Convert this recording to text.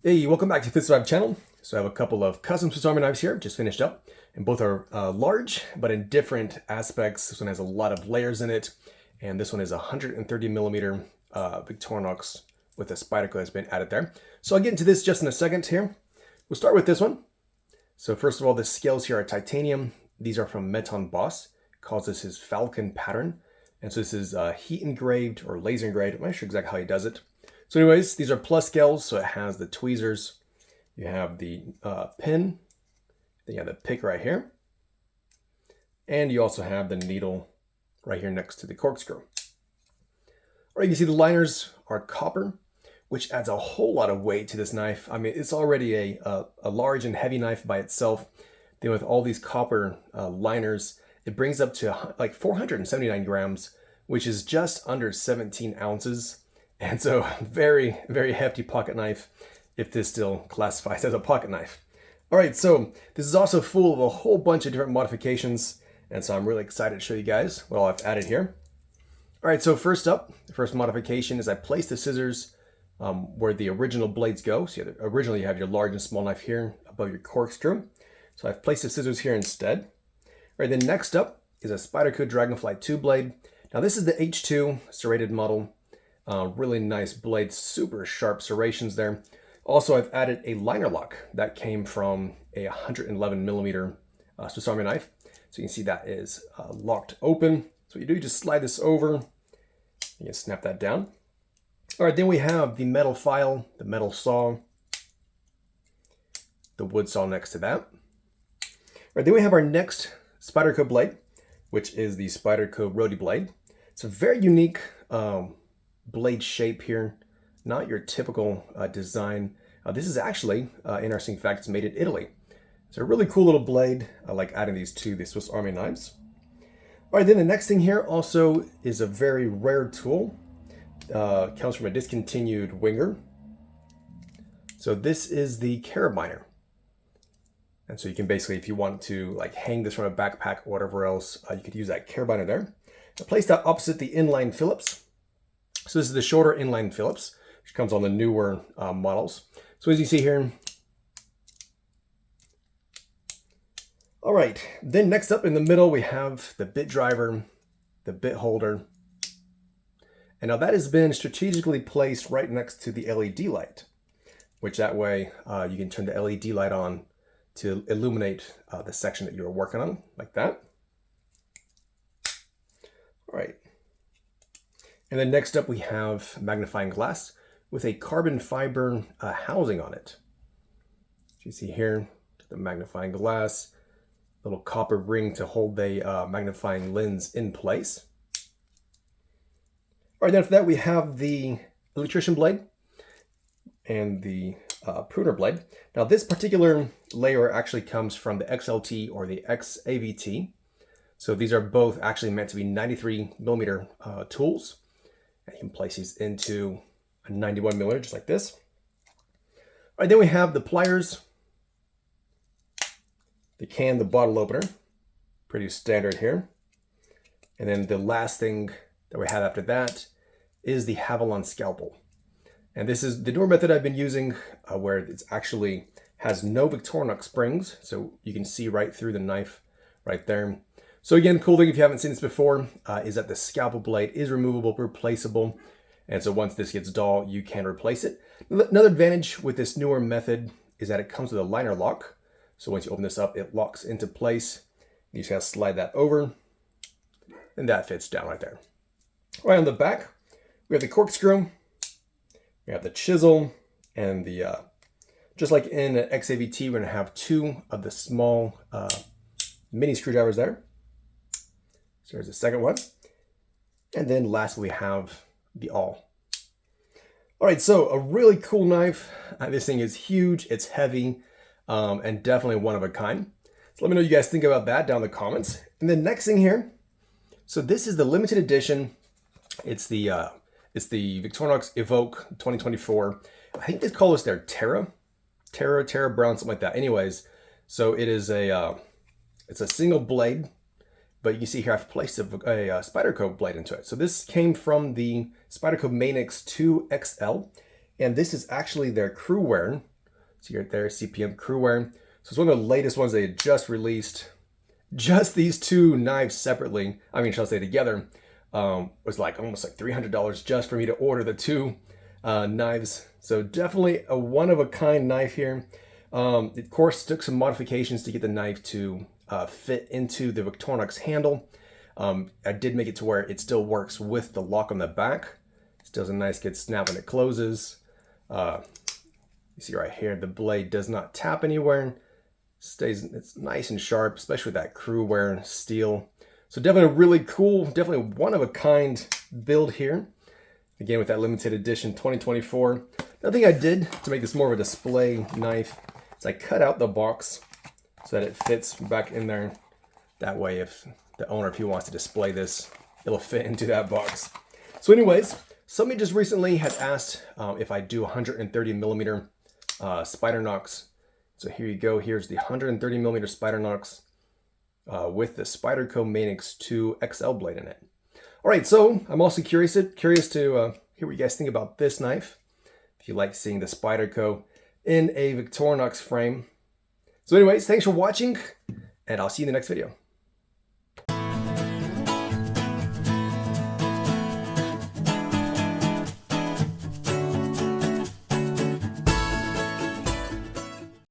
Hey, welcome back to the Survive channel. So I have a couple of custom Swiss Army knives here, just finished up, and both are large, but in different aspects. This one has a lot of layers in it, and this one is a 130 millimeter Victorinox with a Spyderco that's been added there. So I'll get into this just in a second here. We'll start with this one. So first of all, the scales here are titanium. These are from Meton Boss. It calls this his Falcon pattern. And so this is heat engraved or laser engraved. I'm not sure exactly how he does it. So anyways, these are plus scales, so it has the tweezers. You have the pin, then you have the pick right here, and you also have the needle right here next to the corkscrew. All right, you can see the liners are copper, which adds a whole lot of weight to this knife. I mean, it's already a large and heavy knife by itself. Then with all these copper liners, it brings up to like 479 grams, which is just under 17 ounces. And so very, very hefty pocket knife, if this still classifies as a pocket knife. All right, so this is also full of a whole bunch of different modifications. And so I'm really excited to show you guys what all I've added here. All right, so first up, the first modification is I place the scissors where the original blades go. So originally you have your large and small knife here above your corkscrew. So I've placed the scissors here instead. All right, then next up is a Spyderco Dragonfly 2 blade. Now this is the H2 serrated model. Really nice blade, super sharp serrations there. Also, I've added a liner lock that came from a 111 millimeter Swiss Army knife. So you can see that is locked open. So what you do, you just slide this over. You can snap that down. All right, then we have the metal file, the metal saw, the wood saw next to that. All right, then we have our next Spyderco blade, which is the Spyderco Rody blade. It's a very unique blade shape here, not your typical design. This is actually, interesting fact, it's made in Italy. It's a really cool little blade. I like adding these to the Swiss Army knives. All right, then the next thing here also is a very rare tool. Comes from a discontinued Winger. So this is the carabiner. And so you can basically, if you want to like hang this from a backpack or whatever else, you could use that carabiner there. I placed that opposite the inline Phillips. So this is the shorter inline Phillips, which comes on the newer models. So as you see here. All right, then next up in the middle, we have the bit driver, the bit holder. And now that has been strategically placed right next to the LED light, which that way you can turn the LED light on to illuminate the section that you're working on, like that. All right. And then next up we have magnifying glass with a carbon fiber housing on it. As you see here, the magnifying glass, little copper ring to hold the magnifying lens in place. All right, then after that we have the electrician blade and the pruner blade. Now this particular layer actually comes from the XLT or the XAVT. So these are both actually meant to be 93 millimeter tools. And you can place these into a 91 millimeter, just like this. All right, then we have the pliers, the can, the bottle opener, pretty standard here. And then the last thing that we have after that is the Havalon scalpel. And this is the newer method I've been using where it actually has no Victorinox springs. So you can see right through the knife right there. So again, cool thing if you haven't seen this before is that the scalpel blade is removable, replaceable. And so once this gets dull, you can replace it. Another advantage with this newer method is that it comes with a liner lock. So once you open this up, it locks into place. You just gotta slide that over and that fits down right there. Right on the back, we have the corkscrew, we have the chisel, and the, just like in an XAVT, we're gonna have two of the small mini screwdrivers there. So there's the second one. And then lastly, we have the awl. All right, so a really cool knife. This thing is huge, it's heavy, and definitely one of a kind. So let me know what you guys think about that down in the comments. And the next thing here, so this is the limited edition. It's the Victorinox Evoke 2024. I think they call this their Terra Brown, something like that. Anyways, so it is it's a single blade. But you can see here I've placed a Spyderco blade into it. So this came from the Spyderco Manix 2 XL, and this is actually their crew wear See right there, CPM Crewwear. So it's one of the latest ones they had just released. Just these two knives separately, I mean, shall I say together, was like almost like $300 just for me to order the two knives. So definitely a one-of-a-kind knife here. Of course, took some modifications to get the knife to fit into the Victorinox handle. I did make it to where it still works with the lock on the back. Still has a nice good snap when it closes. You see right here, the blade does not tap anywhere. It's nice and sharp, especially with that Crewwear steel. So definitely a really cool, definitely one-of-a-kind build here. Again, with that limited edition 2024. Another thing I did to make this more of a display knife is I cut out the box so that it fits back in there. That way, if the owner, if he wants to display this, it'll fit into that box. So anyways, somebody just recently had asked if I do 130 millimeter Spydernox. So here you go. Here's the 130 millimeter Spydernox with the Spyderco Manix 2 XL blade in it. All right, so I'm also curious to hear what you guys think about this knife. If you like seeing the Spyderco in a Victorinox frame. So anyways, thanks for watching, and I'll see you in the next video.